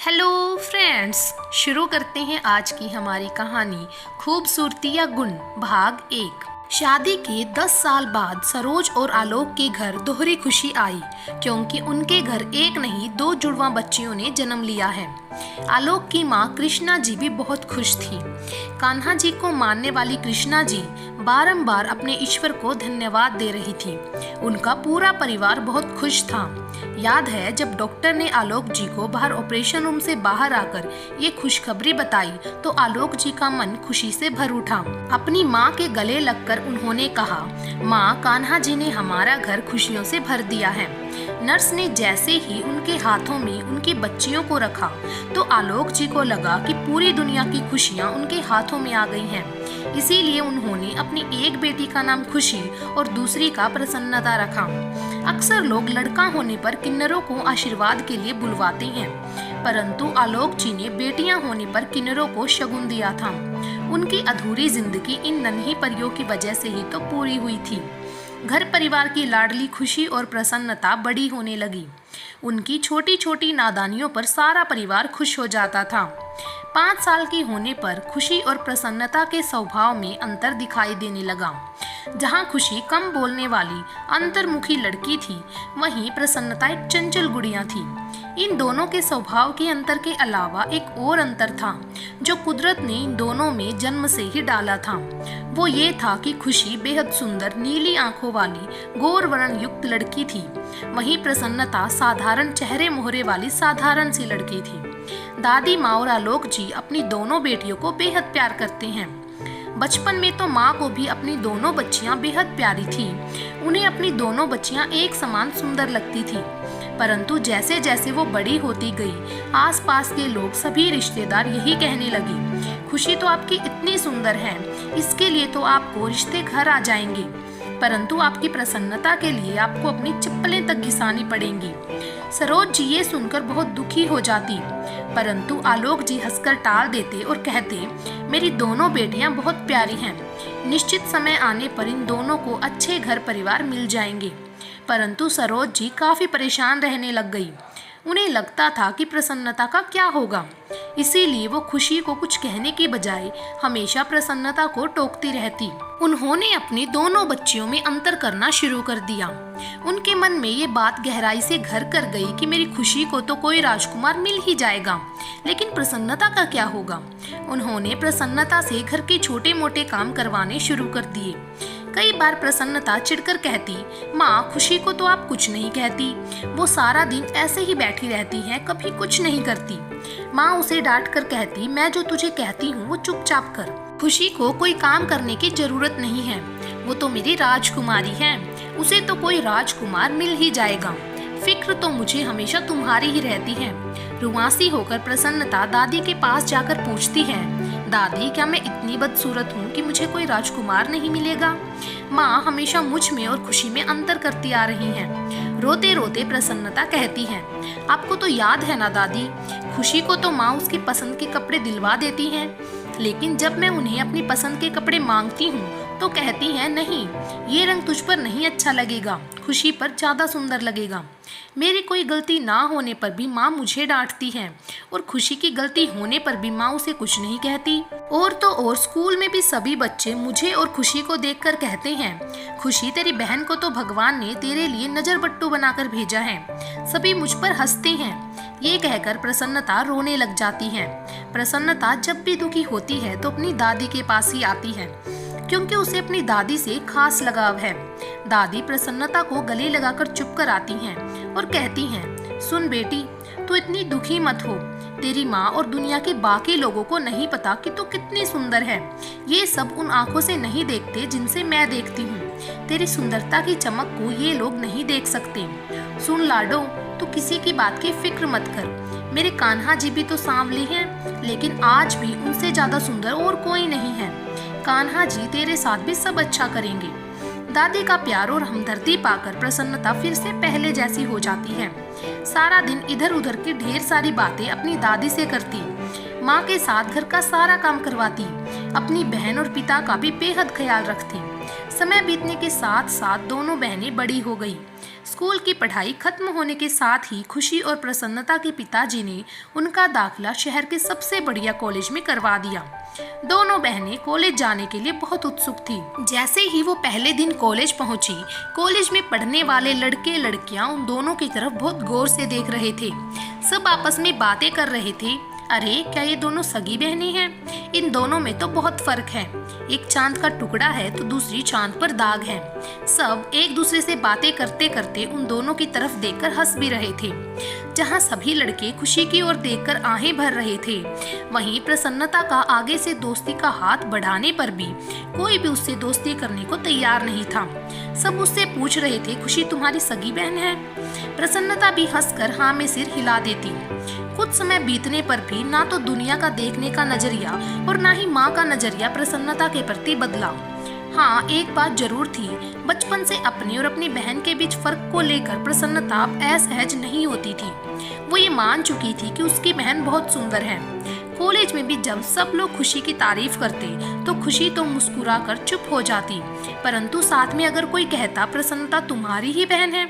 Hello friends, शुरू करते हैं आज की हमारी कहानी खूबसूरती या गुण भाग 1। शादी के 10 साल बाद सरोज और आलोक के घर दोहरी खुशी आई क्योंकि उनके घर एक नहीं 2 जुड़वा बच्चियों ने जन्म लिया है। आलोक की माँ कृष्णा जी भी बहुत खुश थी। कान्हा जी को मानने वाली कृष्णा जी बारंबार अपने ईश्वर को धन्यवाद दे रही थी। उनका पूरा परिवार बहुत खुश था। याद है जब डॉक्टर ने आलोक जी को बाहर ऑपरेशन रूम से बाहर आकर ये खुशखबरी बताई तो आलोक जी का मन खुशी से भर उठा। अपनी माँ के गले लगकर उन्होंने कहा, माँ, कान्हा जी ने हमारा घर खुशियों से भर दिया है। नर्स ने जैसे ही उनके हाथों में उनकी बच्चियों को रखा तो आलोक जी को लगा कि पूरी दुनिया की खुशियाँ उनके हाथों में आ गई हैं। इसीलिए उन्होंने अपनी एक बेटी का नाम खुशी और दूसरी का प्रसन्नता रखा। अक्सर लोग लड़का होने पर किन्नरों को आशीर्वाद के लिए बुलवाते हैं, परंतु आलोक जी ने बेटियां होने पर किन्नरों को शगुन दिया था। उनकी अधूरी जिंदगी इन नन्ही परियों की वजह से ही तो पूरी हुई थी। घर परिवार की लाडली खुशी और प्रसन्नता बड़ी होने लगी। उनकी छोटी छोटी नादानियों पर सारा परिवार खुश हो जाता था। 5 साल की होने पर खुशी और प्रसन्नता के स्वभाव में अंतर दिखाई देने लगा। जहाँ खुशी कम बोलने वाली अंतर्मुखी लड़की थी, वहीं प्रसन्नता एक चंचल गुड़िया थी। इन दोनों के स्वभाव के अंतर के अलावा एक और अंतर था जो कुदरत ने इन दोनों में जन्म से ही डाला था। वो ये था कि खुशी बेहद सुंदर नीली आंखों वाली गौर वर्ण युक्त लड़की थी, वहीं प्रसन्नता साधारण चेहरे मोहरे वाली साधारण सी लड़की थी। दादी माँ और आलोक जी अपनी दोनों बेटियों को बेहद प्यार करते हैं। बचपन में तो माँ को भी अपनी दोनों बच्चियाँ बेहद प्यारी थी। उन्हें अपनी दोनों बच्चियाँ एक समान सुंदर लगती थी, परंतु जैसे जैसे वो बड़ी होती गई, आसपास के लोग सभी रिश्तेदार यही कहने लगे, खुशी तो आपकी इतनी सुंदर है, इसके लिए तो आपको रिश्ते घर आ जाएंगे, परंतु आपकी प्रसन्नता के लिए आपको अपनी चप्पलें तक घिसानी पड़ेंगी। सरोज जी ये सुनकर बहुत दुखी हो जाती, परंतु आलोक जी हंसकर टाल देते और कहते, मेरी दोनों बेटियां बहुत प्यारी हैं, निश्चित समय आने पर इन दोनों को अच्छे घर परिवार मिल जाएंगे। परंतु सरोज जी काफी परेशान रहने लग गई। उन्हें लगता था कि प्रसन्नता का क्या होगा, इसीलिए वो खुशी को कुछ कहने की बजाय हमेशा प्रसन्नता को टोकती रहती। उन्होंने अपनी दोनों बच्चियों में अंतर करना शुरू कर दिया। उनके मन में ये बात गहराई से घर कर गई कि मेरी खुशी को तो कोई राजकुमार मिल ही जाएगा, लेकिन प्रसन्नता का क्या होगा। उन्होंने प्रसन्नता से घर के छोटे मोटे काम करवाने शुरू कर दिए। कई बार प्रसन्नता चिढ़कर कहती, माँ, खुशी को तो आप कुछ नहीं कहती, वो सारा दिन ऐसे ही बैठी रहती है, कभी कुछ नहीं करती। माँ उसे डांट कर कहती, मैं जो तुझे कहती हूँ वो चुपचाप कर, खुशी को कोई काम करने की जरूरत नहीं है, वो तो मेरी राजकुमारी है, उसे तो कोई राजकुमार मिल ही जाएगा, फिक्र तो मुझे हमेशा तुम्हारी ही रहती है। रुआसी होकर प्रसन्नता दादी के पास जाकर पूछती है, दादी, क्या मैं इतनी बदसूरत हूँ कि मुझे कोई राजकुमार नहीं मिलेगा। माँ हमेशा मुझ में और खुशी में अंतर करती आ रही हैं। रोते रोते प्रसन्नता कहती है, आपको तो याद है ना दादी, खुशी को तो माँ उसकी पसंद के कपड़े दिलवा देती हैं, लेकिन जब मैं उन्हें अपनी पसंद के कपड़े मांगती हूँ तो कहती हैं, नहीं, ये रंग तुझ पर नहीं अच्छा लगेगा, खुशी पर ज्यादा सुंदर लगेगा। मेरी कोई गलती ना होने पर भी माँ मुझे डांटती है और खुशी की गलती होने पर भी माँ उसे कुछ नहीं कहती। और तो और स्कूल में भी सभी बच्चे मुझे और खुशी को देखकर कहते हैं, खुशी, तेरी बहन को तो भगवान ने तेरे लिए नजर बट्टू बनाकर भेजा है। सभी मुझ पर हंसते हैं। ये कहकर प्रसन्नता रोने लग जाती है। प्रसन्नता जब भी दुखी होती है तो अपनी दादी के पास ही आती है, क्योंकि उसे अपनी दादी से खास लगाव है। दादी प्रसन्नता को गले लगाकर चुप कर आती हैं और कहती हैं, सुन बेटी, तू इतनी दुखी मत हो, तेरी माँ और दुनिया के बाकी लोगों को नहीं पता कि तू कितनी सुंदर है। ये सब उन आंखों से नहीं देखते जिनसे मैं देखती हूँ। तेरी सुंदरता की चमक को ये लोग नहीं देख सकते। सुन लाडो, तू किसी की बात की फिक्र मत कर। मेरे कान्हा जी भी तो सांवले हैं, लेकिन आज भी उनसे ज्यादा सुंदर और कोई नहीं है। कान्हा जी तेरे साथ भी सब अच्छा करेंगे। दादी का प्यार और हमदर्दी पाकर प्रसन्नता फिर से पहले जैसी हो जाती है। सारा दिन इधर उधर की ढेर सारी बातें अपनी दादी से करती, माँ के साथ घर का सारा काम करवाती, अपनी बहन और पिता का भी बेहद ख्याल रखती। समय बीतने के साथ साथ दोनों बहनें बड़ी हो गई। स्कूल की पढ़ाई खत्म होने के साथ ही खुशी और प्रसन्नता के पिताजी ने उनका दाखिला शहर के सबसे बढ़िया कॉलेज में करवा दिया। दोनों बहनें कॉलेज जाने के लिए बहुत उत्सुक थी। जैसे ही वो पहले दिन कॉलेज पहुंची, कॉलेज में पढ़ने वाले लड़के लड़कियां उन दोनों की तरफ बहुत गौर से देख रहे थे। सब आपस में बातें कर रहे थे, अरे क्या ये दोनों सगी बहनें हैं? इन दोनों में तो बहुत फर्क है, एक चांद का टुकड़ा है तो दूसरी चांद पर दाग है। सब एक दूसरे से बातें करते करते उन दोनों की तरफ देखकर हंस भी रहे थे। जहां सभी लड़के खुशी की ओर देखकर आहें भर रहे थे, वहीं प्रसन्नता का आगे से दोस्ती का हाथ बढ़ाने पर भी कोई भी उससे दोस्ती करने को तैयार नहीं था। सब उससे पूछ रहे थे, खुशी तुम्हारी सगी बहन है? प्रसन्नता भी हंसकर हाँ में सिर हिला देती। कुछ समय बीतने पर भी ना तो दुनिया का देखने का नजरिया और ना ही माँ का नजरिया प्रसन्नता के प्रति बदला। हाँ, एक बात जरूर थी, बचपन से अपनी और अपनी बहन के बीच फर्क को लेकर प्रसन्नता असहज नहीं होती थी। वो ये मान चुकी थी कि उसकी बहन बहुत सुंदर है। कॉलेज में भी जब सब लोग खुशी की तारीफ करते तो खुशी तो मुस्कुरा कर चुप हो जाती, परंतु साथ में अगर कोई कहता प्रसन्नता तुम्हारी ही बहन है,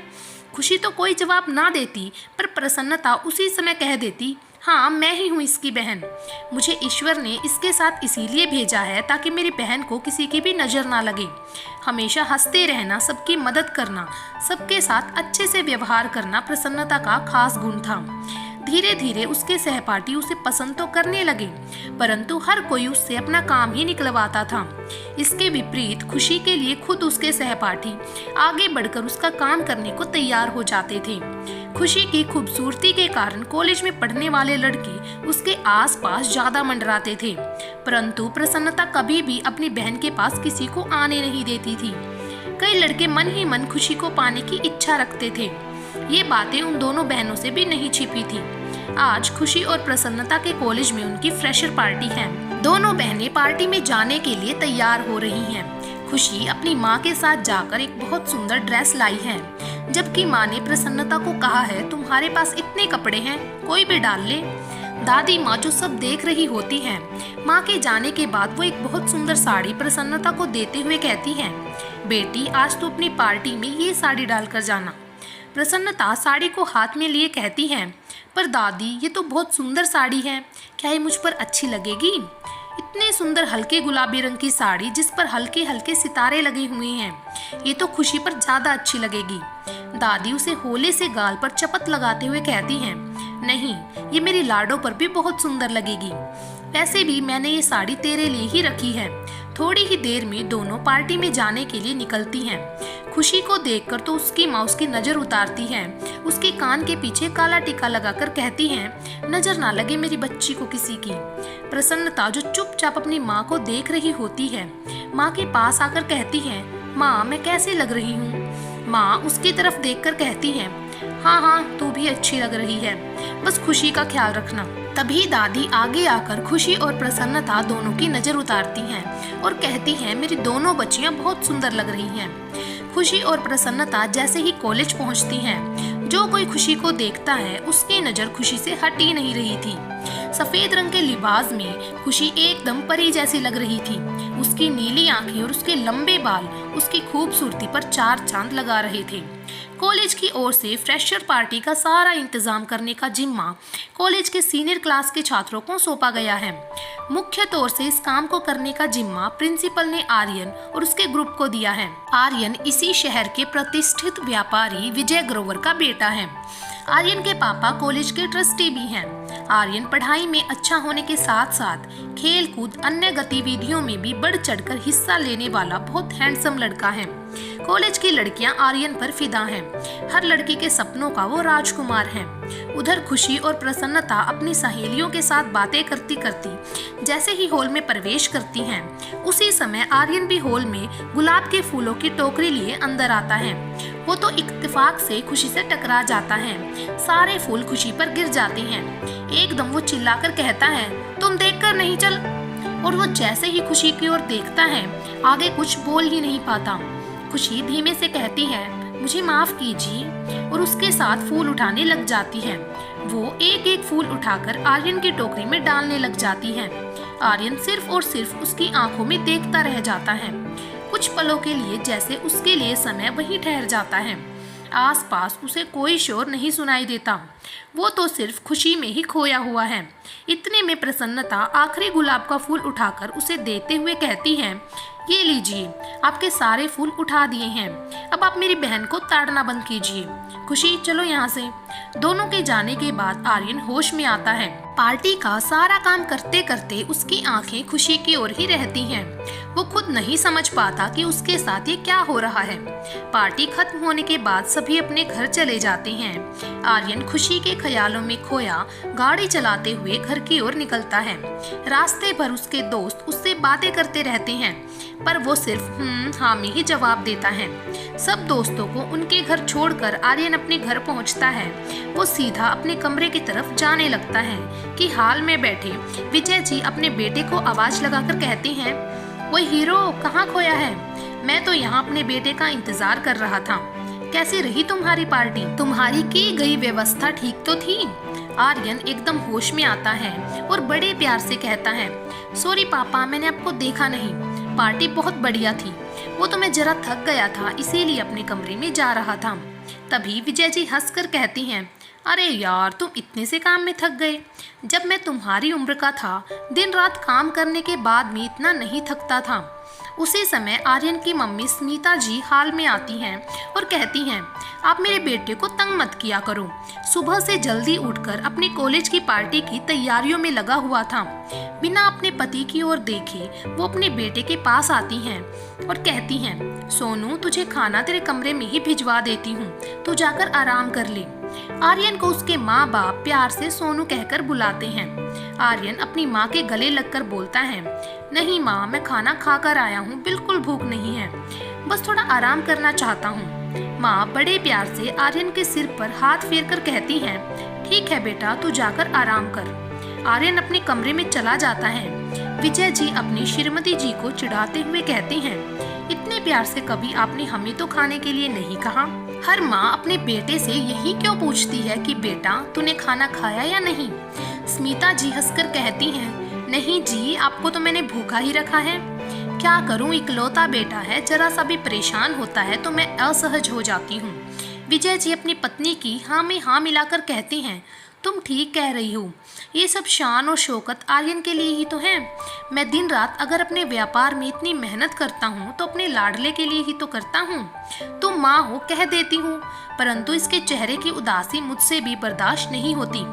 खुशी तो कोई जवाब ना देती, पर प्रसन्नता उसी समय कह देती, हाँ मैं ही हूँ इसकी बहन। मुझे ईश्वर ने इसके साथ इसीलिए भेजा है ताकि मेरी बहन को किसी की भी नज़र ना लगे। हमेशा हंसते रहना, सबकी मदद करना, सबके साथ अच्छे से व्यवहार करना प्रसन्नता का खास गुण था। धीरे धीरे उसके सहपाठी उसे पसंद तो करने लगे, परंतु हर कोई उससे अपना काम ही निकलवाता था। इसके विपरीत खुशी के लिए खुद उसके सहपाठी आगे बढ़कर उसका काम करने को तैयार हो जाते थे। खुशी की खूबसूरती के कारण कॉलेज में पढ़ने वाले लड़के उसके आसपास ज्यादा मंडराते थे, परंतु प्रसन्नता कभी भी अपनी बहन के पास किसी को आने नहीं देती थी। कई लड़के मन ही मन खुशी को पाने की इच्छा रखते थे। ये बातें उन दोनों बहनों से भी नहीं छिपी थी। आज खुशी और प्रसन्नता के कॉलेज में उनकी फ्रेशर पार्टी है। दोनों बहनें पार्टी में जाने के लिए तैयार हो रही हैं। खुशी अपनी माँ के साथ जाकर एक बहुत सुंदर ड्रेस लाई है, जबकि माँ ने प्रसन्नता को कहा है तुम्हारे पास इतने कपड़े हैं, कोई भी डाल ले। दादी माँ जो सब देख रही होती है, माँ के जाने के बाद वो एक बहुत सुंदर साड़ी प्रसन्नता को देते हुए कहती है, बेटी आज तो अपनी पार्टी में ये साड़ी डालकर जाना। प्रसन्नता साड़ी को हाथ में लिए कहती है, पर दादी ये तो बहुत सुंदर साड़ी है, क्या ये मुझ पर अच्छी लगेगी? इतने सुंदर हल्के गुलाबी रंग की साड़ी जिस पर हल्के हल्के सितारे लगे हुए हैं, ये तो खुशी पर ज्यादा अच्छी लगेगी। दादी उसे होले से गाल पर चपत लगाते हुए कहती हैं, नहीं ये मेरी लाडो पर भी बहुत सुंदर लगेगी। वैसे भी मैंने ये साड़ी तेरे लिए ही रखी है। थोड़ी ही देर में दोनों पार्टी में जाने के लिए निकलती हैं। खुशी को देखकर तो उसकी माँ उसकी नजर उतारती है, उसके कान के पीछे काला टीका लगाकर कहती है, नजर ना लगे मेरी बच्ची को किसी की। प्रसन्नता जो चुपचाप अपनी माँ को देख रही होती है, माँ के पास आकर कहती है, माँ मैं कैसे लग रही हूँ? माँ उसकी तरफ देखकर कहती है, हाँ हाँ तू भी अच्छी लग रही है, बस खुशी का ख्याल रखना। तभी दादी आगे आकर खुशी और प्रसन्नता दोनों की नजर उतारती हैं और कहती हैं, मेरी दोनों बच्चियां बहुत सुंदर लग रही हैं। खुशी और प्रसन्नता जैसे ही कॉलेज पहुंचती हैं, जो कोई खुशी को देखता है उसकी नजर खुशी से हट ही नहीं रही थी। सफेद रंग के लिबास में खुशी एकदम परी जैसी लग रही थी। उसकी नीली आंखें और उसके लंबे बाल उसकी खूबसूरती पर चार चांद लगा रहे थे। कॉलेज की ओर से फ्रेशर पार्टी का सारा इंतजाम करने का जिम्मा कॉलेज के सीनियर क्लास के छात्रों को सौंपा गया है। मुख्य तौर से इस काम को करने का जिम्मा प्रिंसिपल ने आर्यन और उसके ग्रुप को दिया है। आर्यन इसी शहर के प्रतिष्ठित व्यापारी विजय ग्रोवर का बेटा है। आर्यन के पापा कॉलेज के ट्रस्टी भी हैं। आर्यन पढ़ाई में अच्छा होने के साथ साथ खेल कूद अन्य गतिविधियों में भी बढ़ चढ़कर हिस्सा लेने वाला बहुत हैंडसम लड़का है। कॉलेज की लड़कियां आर्यन पर फिदा हैं। हर लड़की के सपनों का वो राजकुमार है। उधर खुशी और प्रसन्नता अपनी सहेलियों के साथ बातें करती करती जैसे ही हॉल में प्रवेश करती हैं, उसी समय आर्यन भी हॉल में गुलाब के फूलों की टोकरी लिए अंदर आता है। वो तो इत्तेफाक से खुशी से टकरा जाता है। सारे फूल खुशी पर गिर जाते हैं। एकदम वो चिल्लाकर कहता है, तुम देखकर नहीं चल। और वो जैसे ही खुशी की ओर देखता है, आगे कुछ बोल ही नहीं पाता। खुशी धीमे से कहती है, मुझे माफ कीजिए, और उसके साथ फूल उठाने लग जाती है। वो एक एक फूल उठाकर आर्यन की टोकरी में डालने लग जाती है। आर्यन सिर्फ और सिर्फ उसकी आंखों में देखता रह जाता है। कुछ पलों के लिए जैसे उसके लिए समय वहीं ठहर जाता है। आसपास उसे कोई शोर नहीं सुनाई देता। वो तो सिर्फ खुशी में ही खोया हुआ है। इतने में प्रसन्नता आखिरी गुलाब का फूल उठाकर उसे देते हुए कहती है, ये लीजिए, आपके सारे फूल उठा दिए हैं। अब आप मेरी बहन को ताड़ना बंद कीजिए। खुशी, चलो यहाँ से। दोनों के जाने के बाद आर्यन होश में आता है। पार्टी का सारा काम करते करते उसकी आंखें खुशी की ओर ही रहती हैं। वो खुद नहीं समझ पाता कि उसके साथ ये क्या हो रहा है। पार्टी खत्म होने के बाद सभी अपने घर चले जाते हैं। आर्यन खुशी के ख्यालों में खोया गाड़ी चलाते हुए घर की ओर निकलता है। रास्ते भर उसके दोस्त उससे बातें करते रहते हैं, पर वो सिर्फ हाँ में ही जवाब देता है। सब दोस्तों को उनके घर छोड़कर आर्यन अपने घर पहुंचता है। वो सीधा अपने कमरे की तरफ जाने लगता है कि हाल में बैठे विजय जी अपने बेटे को आवाज लगाकर कहते हैं, वो हीरो कहाँ खोया है? मैं तो यहाँ अपने बेटे का इंतजार कर रहा था। कैसी रही तुम्हारी पार्टी? तुम्हारी की गई व्यवस्था ठीक तो थी? आर्यन एकदम होश में आता है और बड़े प्यार से कहता है, सॉरी पापा, मैंने आपको देखा नहीं। पार्टी बहुत बढ़िया थी, वो तो मैं जरा थक गया था, इसीलिए अपने कमरे में जा रहा था। तभी विजय जी हंसकर कहती हैं, अरे यार, तुम इतने से काम में थक गए? जब मैं तुम्हारी उम्र का था, दिन रात काम करने के बाद भी इतना नहीं थकता था। उसी समय आर्यन की मम्मी स्मिता जी हाल में आती हैं और कहती हैं, आप मेरे बेटे को तंग मत किया करो। सुबह से जल्दी उठकर अपने कॉलेज की पार्टी की तैयारियों में लगा हुआ था। बिना अपने पति की ओर देखे वो अपने बेटे के पास आती हैं और कहती हैं, सोनू, तुझे खाना तेरे कमरे में ही भिजवा देती हूँ, तू जाकर आराम कर ले। आर्यन को उसके माँ बाप प्यार से सोनू कहकर बुलाते हैं। आर्यन अपनी माँ के गले लगकर बोलता है, नहीं माँ, मैं खाना खाकर आया हूँ, बिल्कुल भूख नहीं है, बस थोड़ा आराम करना चाहता हूँ। माँ बड़े प्यार से आर्यन के सिर पर हाथ फेर कर कहती है, ठीक है बेटा, तू जाकर आराम कर। आर्यन अपने कमरे में चला जाता है। विजय जी अपनी श्रीमती जी को चिढ़ाते हुए कहते हैं, इतने प्यार से कभी आपने हमें तो खाने के लिए नहीं कहा। हर माँ अपने बेटे से यही क्यों पूछती है कि बेटा तूने खाना खाया या नहीं? स्मिता जी हंसकर कहती हैं, नहीं जी, आपको तो मैंने भूखा ही रखा है। क्या करूं, इकलौता बेटा है, जरा सा भी परेशान होता है तो मैं असहज हो जाती हूँ। विजय जी अपनी पत्नी की हाँ में हाँ मिलाकर कहती हैं, तुम ठीक कह रही हो, ये सब शान और शौकत आर्यन के लिए ही तो है। मैं दिन रात अगर अपने व्यापार में इतनी मेहनत करता हूँ तो अपने लाडले के लिए ही तो करता हूँ। तुम माँ हो कह देती हूँ, परंतु इसके चेहरे की उदासी मुझसे भी बर्दाश्त नहीं होती।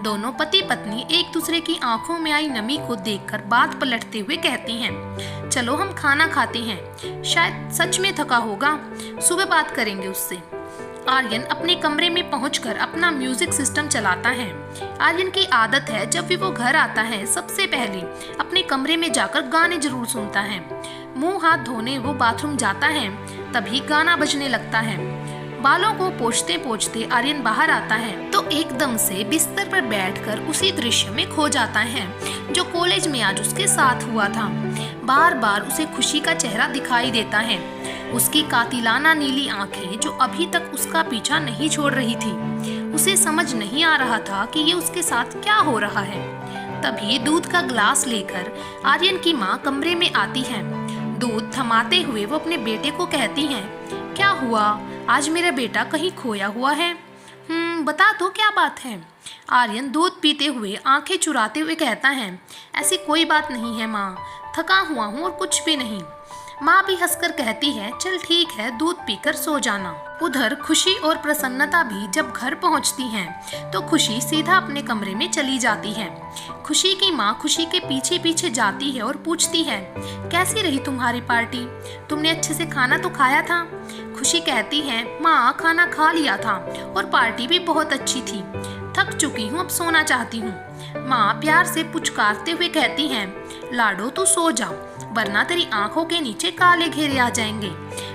दोनों पति पत्नी एक दूसरे की आंखों में आई नमी को देखकर बात पलटते हुए कहती हैं, चलो हम खाना खाते हैं, शायद सच में थका होगा, सुबह बात करेंगे उससे। आर्यन अपने कमरे में पहुंचकर अपना म्यूजिक सिस्टम चलाता है। आर्यन की आदत है, जब भी वो घर आता है सबसे पहले अपने कमरे में जाकर गाने जरूर सुनता है। मुंह हाथ धोने वो बाथरूम जाता है, तभी गाना बजने लगता है। बालों को पोंछते पोंछते आर्यन बाहर आता है तो एकदम से बिस्तर पर बैठकर उसी दृश्य में खो जाता है जो कॉलेज में आज उसके साथ हुआ था। बार बार उसे खुशी का चेहरा दिखाई देता है, उसकी कातिलाना नीली आंखें जो अभी तक उसका पीछा नहीं छोड़ रही थी। उसे समझ नहीं आ रहा था कि ये उसके साथ क्या हो रहा है। तभी दूध का ग्लास लेकर आर्यन की माँ कमरे में आती है। दूध थमाते हुए वो अपने बेटे को कहती हैं, क्या हुआ, आज मेरा बेटा कहीं खोया हुआ है? बता दो क्या बात है? आर्यन दूध पीते हुए आंखें चुराते हुए कहता है, ऐसी कोई बात नहीं है माँ, थका हुआ हूँ और कुछ भी नहीं। माँ भी हंसकर कहती है, चल ठीक है, दूध पीकर सो जाना। उधर खुशी और प्रसन्नता भी जब घर पहुँचती हैं तो खुशी सीधा अपने कमरे में चली जाती है। खुशी की माँ खुशी के पीछे पीछे जाती है और पूछती है, कैसी रही तुम्हारी पार्टी? तुमने अच्छे से खाना तो खाया था? खुशी कहती है, माँ खाना खा लिया था और पार्टी भी बहुत अच्छी थी, थक चुकी हूँ, अब सोना चाहती हूँ। माँ प्यार से पुचकारते हुए कहती हैं, लाडो तू सो जा, वरना तेरी आंखों के नीचे काले घेरे आ जाएंगे।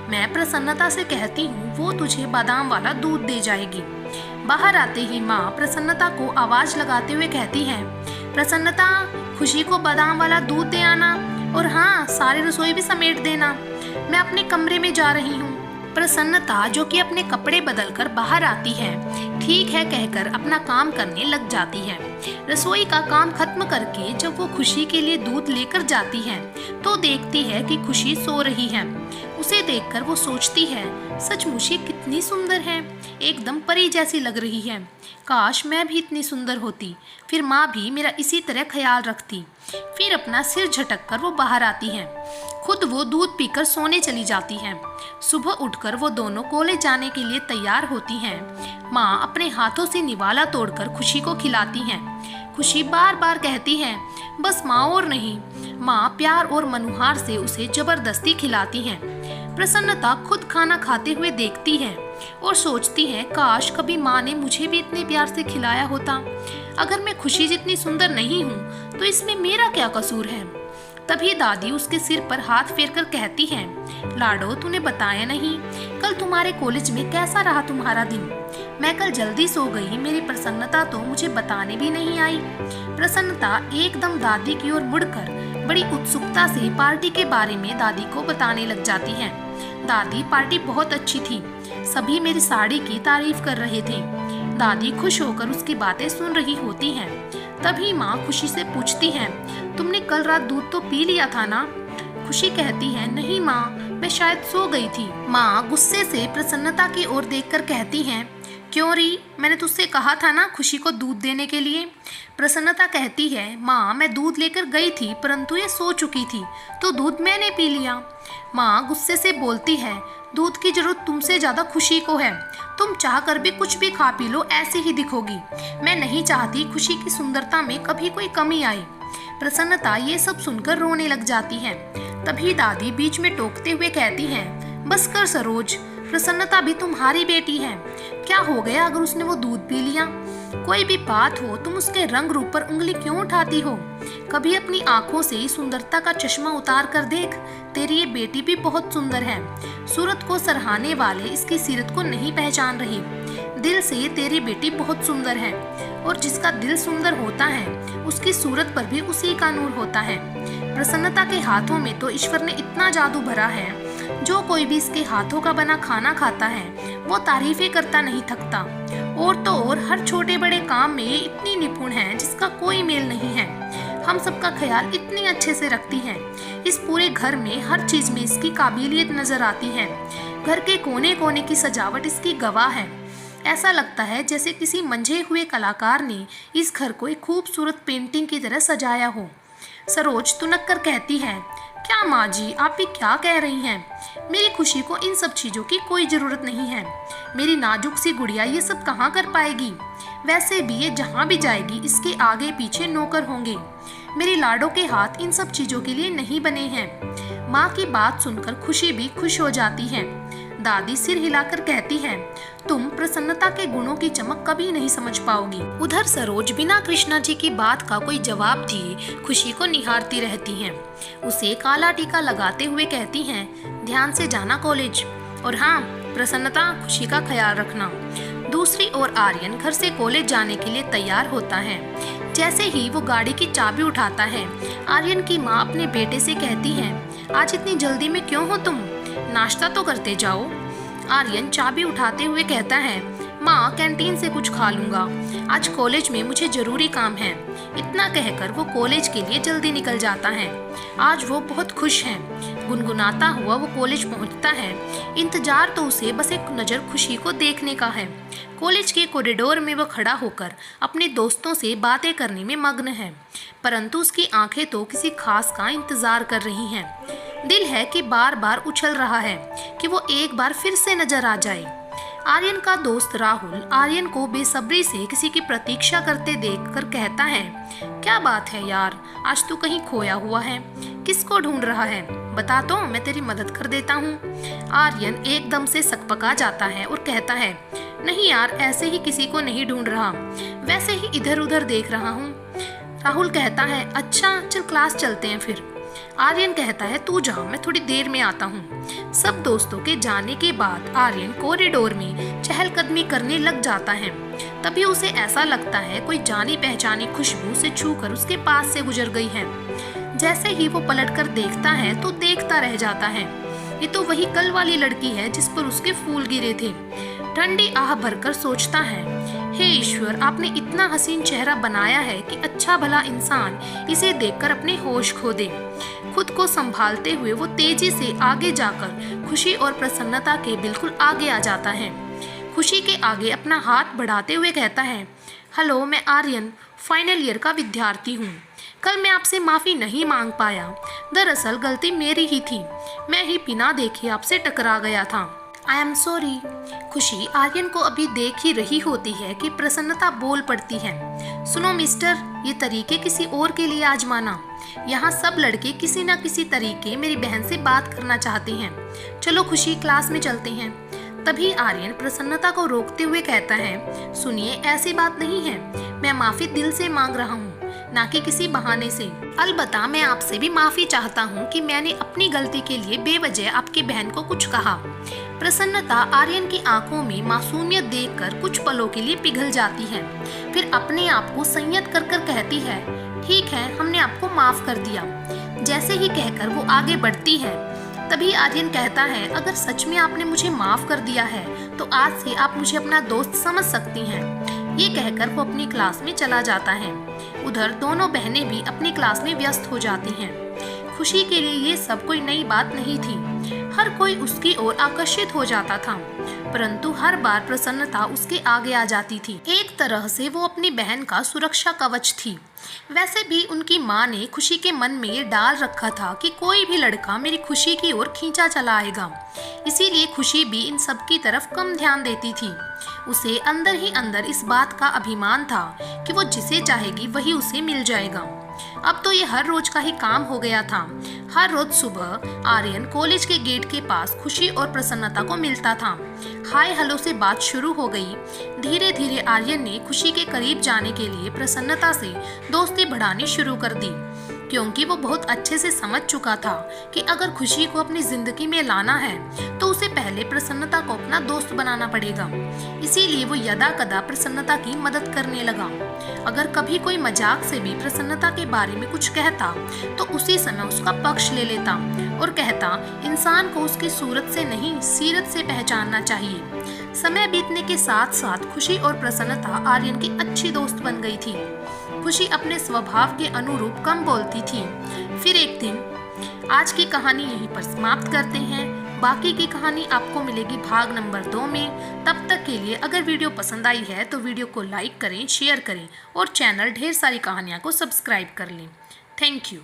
मैं प्रसन्नता से कहती हूँ वो तुझे बादाम वाला दूध दे जाएगी। बाहर आते ही माँ प्रसन्नता को आवाज लगाते हुए कहती है, प्रसन्नता खुशी को बादाम वाला दूध दे आना, और हाँ सारी रसोई भी समेट देना, मैं अपने कमरे में जा रही हूँ। प्रसन्नता जो कि अपने कपड़े बदलकर बाहर आती है, ठीक है कहकर अपना काम करने लग जाती है। रसोई का काम खत्म करके जब वो खुशी के लिए दूध लेकर जाती है तो देखती है कि खुशी सो रही है। उसे देखकर वो सोचती है, सचमुच ये कितनी सुंदर है, एकदम परी जैसी लग रही है। काश मैं भी इतनी सुंदर होती, फिर माँ भी मेरा इसी तरह ख्याल रखती। फिर अपना सिर झटक कर वो बाहर आती है। खुद वो दूध पीकर सोने चली जाती है। सुबह उठकर वो दोनों कॉलेज जाने के लिए तैयार होती हैं। माँ अपने हाथों से निवाला तोड़कर खुशी को खिलाती हैं। खुशी बार बार कहती है, बस माँ और नहीं। माँ प्यार और मनुहार से उसे जबरदस्ती खिलाती हैं। प्रसन्नता खुद खाना खाते हुए देखती है और सोचती है, काश कभी माँ ने मुझे भी इतने प्यार से खिलाया होता। अगर मैं खुशी जितनी सुंदर नहीं हूँ तो इसमें मेरा क्या कसूर है। तभी दादी उसके सिर पर हाथ फेरकर कहती है, लाडो तूने बताया नहीं, कल तुम्हारे कॉलेज में कैसा रहा तुम्हारा दिन। मैं कल जल्दी सो गई, मेरी प्रसन्नता तो मुझे बताने भी नहीं आई। प्रसन्नता एकदम दादी की ओर मुड़कर बड़ी उत्सुकता से पार्टी के बारे में दादी को बताने लग जाती है। दादी पार्टी बहुत अच्छी थी, सभी मेरी साड़ी की तारीफ कर रहे थे। दादी खुश होकर उसकी बातें सुन रही होती हैं। तभी माँ खुशी से पूछती है, तुमने कल रात दूध तो पी लिया था ना। खुशी कहती है, नहीं माँ, मैं शायद सो गई थी। माँ गुस्से से प्रसन्नता की ओर देखकर कहती हैं, क्यों री, मैंने तुझसे कहा था ना खुशी को दूध देने के लिए। प्रसन्नता कहती है, माँ मैं दूध लेकर गई थी परंतु ये सो चुकी थी तो दूध मैंने पी लिया। माँ गुस्से से बोलती है, दूध की जरूरत तुमसे ज्यादा खुशी को है, तुम चाह कर भी कुछ भी खा पी लो ऐसी ही दिखोगी। मैं नहीं चाहती खुशी की सुंदरता में कभी कोई कमी आए। प्रसन्नता ये सब सुनकर रोने लग जाती है। तभी दादी बीच में टोकते हुए कहती हैं, बस कर सरोज, प्रसन्नता भी तुम्हारी बेटी है, क्या हो गया अगर उसने वो दूध पी लिया। कोई भी बात हो तुम उसके रंग रूप पर उंगली क्यों उठाती हो। कभी अपनी आंखों से सुंदरता का चश्मा उतार कर देख, तेरी ये बेटी भी बहुत सुंदर है। सूरत को सराहने वाले इसकी सीरत को नहीं पहचान रहे। दिल से तेरी बेटी बहुत सुंदर है और जिसका दिल सुंदर होता है उसकी सूरत पर भी उसी का नूर होता है। प्रसन्नता के हाथों में तो ईश्वर ने इतना जादू भरा है, जो कोई भी इसके हाथों का बना खाना खाता है वो तारीफें करता नहीं थकता। और तो और हर छोटे बड़े काम में ये इतनी निपुण है जिसका कोई मेल नहीं है। हम सबका ख्याल इतनी अच्छे से रखती है। इस पूरे घर में हर चीज में इसकी काबिलियत नजर आती है। घर के कोने कोने की सजावट इसकी गवाह है। ऐसा लगता है जैसे किसी मंझे हुए कलाकार ने इस घर को एक खूबसूरत पेंटिंग की तरह सजाया हो। सरोज तुनक कर कहती है, क्या माँ जी आप भी क्या कह रही हैं। मेरी खुशी को इन सब चीज़ों की कोई ज़रूरत नहीं है। मेरी नाजुक सी गुड़िया ये सब कहाँ कर पाएगी। वैसे भी ये जहाँ भी जाएगी इसके आगे पीछे नौकर होंगे। मेरी लाडो के हाथ इन सब चीज़ों के लिए नहीं बने हैं। माँ की बात सुनकर खुशी भी खुश हो जाती है। दादी सिर हिलाकर कहती है, तुम प्रसन्नता के गुणों की चमक कभी नहीं समझ पाओगी। उधर सरोज बिना कृष्णा जी की बात का कोई जवाब दिए खुशी को निहारती रहती हैं। उसे काला टीका लगाते हुए कहती हैं, ध्यान से जाना कॉलेज, और हाँ प्रसन्नता खुशी का ख्याल रखना। दूसरी ओर आर्यन घर से कॉलेज जाने के लिए तैयार होता है। जैसे ही वो गाड़ी की चाबी उठाता है, आर्यन की माँ अपने बेटे से कहती है, आज इतनी जल्दी में क्यों हो तुम, नाश्ता तो करते जाओ। आर्यन चाबी उठाते हुए कहता है, माँ कैंटीन से कुछ खा लूंगा, आज कॉलेज में मुझे जरूरी काम है। इतना कहकर वो कॉलेज के लिए जल्दी निकल जाता है। आज वो बहुत खुश है। गुनगुनाता हुआ वो कॉलेज पहुंचता है। इंतजार तो उसे बस एक नज़र खुशी को देखने का है। कॉलेज के कॉरिडोर में वो खड़ा होकर अपने दोस्तों से बातें करने में मग्न है, परंतु उसकी आंखें तो किसी खास का इंतजार कर रही हैं। दिल है कि बार बार उछल रहा है कि वो एक बार फिर से नजर आ जाए। आर्यन का दोस्त राहुल आर्यन को बेसब्री से किसी की प्रतीक्षा करते देखकर कहता है, क्या बात है यार, आज तू कहीं खोया हुआ है, किसको ढूंढ रहा है, बता तो मैं तेरी मदद कर देता हूँ। आर्यन एकदम से सकपका जाता है और कहता है, नहीं यार ऐसे ही किसी को नहीं ढूंढ रहा, वैसे ही इधर उधर देख रहा हूँ। राहुल कहता है, अच्छा चल क्लास चलते हैं फिर। आर्यन कहता है, तू जा, मैं थोड़ी देर में आता हूँ। सब दोस्तों के जाने के बाद आर्यन कॉरिडोर में चहलकदमी करने लग जाता है। तभी उसे ऐसा लगता है कोई जानी पहचानी खुशबू से छूकर उसके पास से गुजर गई है। जैसे ही वो पलटकर देखता है तो देखता रह जाता है, ये तो वही कल वाली लड़की है जिस पर उसके फूल गिरे थे। ठंडी आह भरकर सोचता है, हे ईश्वर, आपने इतना हसीन चेहरा बनाया है कि अच्छा भला इंसान इसे देखकर अपने होश खो दे। खुद को संभालते हुए वो तेजी से आगे जाकर खुशी और प्रसन्नता के बिल्कुल आगे आ जाता है। खुशी के आगे अपना हाथ बढ़ाते हुए कहता है, हेलो, मैं आर्यन फाइनल ईयर का विद्यार्थी हूँ। कल मैं आपसे माफ़ी नहीं मांग पाया। दरअसल गलती मेरी ही थी। मैं ही बिना देखे आपसे टकरा गया था। I am sorry. खुशी आर्यन को अभी देख ही रही होती है कि प्रसन्नता बोल पड़ती है, सुनो मिस्टर, ये तरीके किसी और के लिए आजमाना। यहाँ सब लड़के किसी न किसी तरीके मेरी बहन से बात करना चाहते हैं। चलो खुशी, क्लास में चलते हैं। तभी आर्यन प्रसन्नता को रोकते हुए कहता है, सुनिए, ऐसी बात नहीं है। मैं माफ़ी दिल से मांग रहा हूँ, ना कि किसी बहाने से। अलबत्ता मैं आपसे भी माफ़ी चाहता हूँ कि मैंने अपनी गलती के लिए बेवजह आपकी बहन को कुछ कहा। प्रसन्नता आर्यन की आंखों में मासूमियत देखकर कुछ पलों के लिए पिघल जाती है, फिर अपने आप को संयत कर कर कहती है, ठीक है, हमने आपको माफ़ कर दिया। जैसे ही कहकर वो आगे बढ़ती है, तभी आर्यन कहता है, अगर सच में आपने मुझे माफ़ कर दिया है तो आज से आप मुझे अपना दोस्त समझ सकती हैं। ये कहकर वो अपनी क्लास में चला जाता है। उधर दोनों बहनें भी अपनी क्लास में व्यस्त हो जाती हैं। खुशी के लिए ये सब कोई नई बात नहीं थी। हर कोई उसकी ओर आकर्षित हो जाता था, परंतु हर बार प्रसन्नता उसके आगे आ जाती थी। एक तरह से वो अपनी बहन का सुरक्षा कवच थी। वैसे भी उनकी माँ ने खुशी के मन में ये डाल रखा था कि कोई भी लड़का मेरी खुशी की ओर खींचा चला आएगा। इसीलिए खुशी भी इन सब की तरफ कम ध्यान देती थी। उसे अंदर ही अंदर इस बात का अभिमान था कि वो जिसे चाहेगी वही उसे मिल जाएगा। अब तो ये हर रोज का ही काम हो गया था। हर रोज सुबह आर्यन कॉलेज के गेट के पास खुशी और प्रसन्नता को मिलता था। हाय हेलो से बात शुरू हो गई। धीरे धीरे आर्यन ने खुशी के करीब जाने के लिए प्रसन्नता से दोस्ती बढ़ानी शुरू कर दी, क्योंकि वो बहुत अच्छे से समझ चुका था कि अगर खुशी को अपनी जिंदगी में लाना है तो उसे पहले प्रसन्नता को अपना दोस्त बनाना पड़ेगा। इसीलिए वो यदा कदा प्रसन्नता की मदद करने लगा। अगर कभी कोई मजाक से भी प्रसन्नता के बारे में कुछ कहता तो उसी समय उसका पक्ष ले लेता और कहता, इंसान को उसकी सूरत से नहीं सीरत से पहचानना चाहिए। समय बीतने के साथ साथ खुशी और प्रसन्नता आर्यन की अच्छी दोस्त बन गई थी। खुशी अपने स्वभाव के अनुरूप कम बोलती थी। फिर एक दिन आज की कहानी यहीं पर समाप्त करते हैं। बाकी की कहानी आपको मिलेगी भाग नंबर 2 में। तब तक के लिए अगर वीडियो पसंद आई है तो वीडियो को लाइक करें, शेयर करें और चैनल ढेर सारी कहानियाँ को सब्सक्राइब कर लें। Thank you.